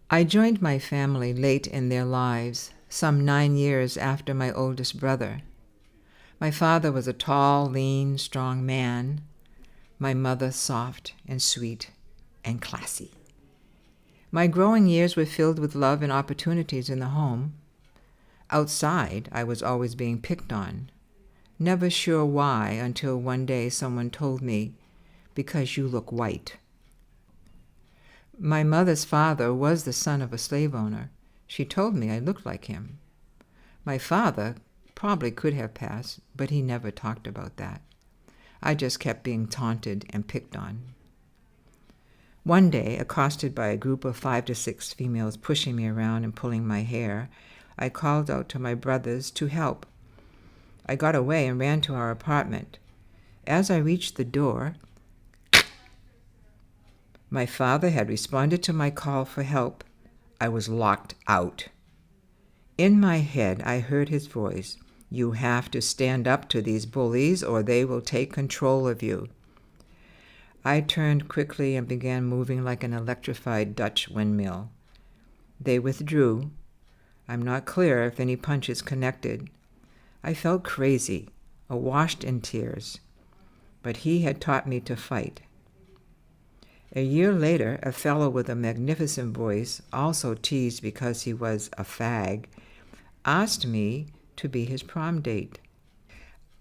I joined my family late in their lives, some 9 years after my oldest brother. My father was a tall, lean, strong man. My mother soft and sweet and classy. My growing years were filled with love and opportunities in the home. Outside, I was always being picked on. Never sure why until one day someone told me, "Because you look white." My mother's father was the son of a slave owner. She told me I looked like him. My father probably could have passed, but he never talked about that. I just kept being taunted and picked on. One day, accosted by a group of 5 to 6 females pushing me around and pulling my hair, I called out to my brothers to help. I got away and ran to our apartment. As I reached the door, my father had responded to my call for help. I was locked out. In my head, I heard his voice, "You have to stand up to these bullies or they will take control of you." I turned quickly and began moving like an electrified Dutch windmill. They withdrew. I'm not clear if any punches connected. I felt crazy, awashed in tears. But he had taught me to fight. A year later, a fellow with a magnificent voice, also teased because he was a fag, asked me to be his prom date.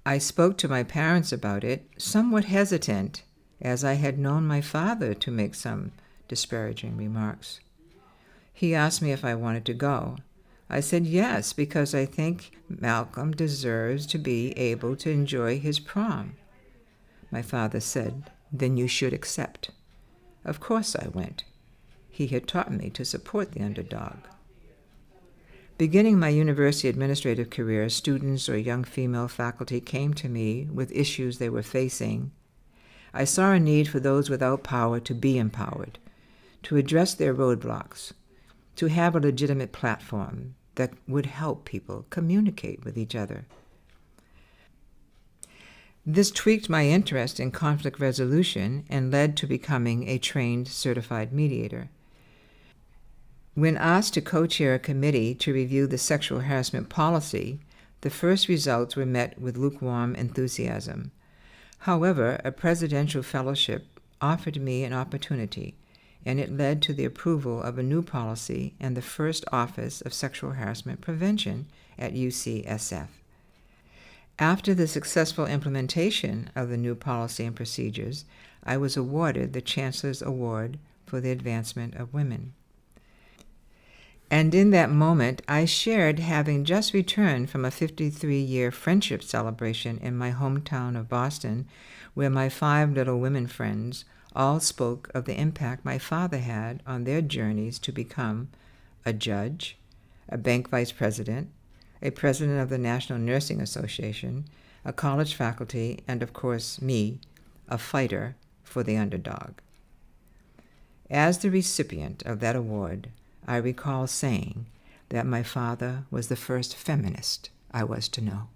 I spoke to my parents about it, somewhat hesitant, as I had known my father to make some disparaging remarks. He asked me if I wanted to go. I said yes, because I think Malcolm deserves to be able to enjoy his prom. My father said, "Then you should accept." Of course I went. He had taught me to support the underdog. Beginning my university administrative career, students or young female faculty came to me with issues they were facing. I saw a need for those without power to be empowered, to address their roadblocks, to have a legitimate platform that would help people communicate with each other. This tweaked my interest in conflict resolution and led to becoming a trained certified mediator. When asked to co-chair a committee to review the sexual harassment policy, the first results were met with lukewarm enthusiasm. However, a presidential fellowship offered me an opportunity, and it led to the approval of a new policy and the first Office of Sexual Harassment Prevention at UCSF. After the successful implementation of the new policy and procedures, I was awarded the Chancellor's Award for the Advancement of Women. And in that moment, I shared having just returned from a 53-year friendship celebration in my hometown of Boston, where my 5 little women friends all spoke of the impact my father had on their journeys to become a judge, a bank vice president, a president of the National Nursing Association, a college faculty, and of course me, a fighter for the underdog. As the recipient of that award, I recall saying that my father was the first feminist I was to know.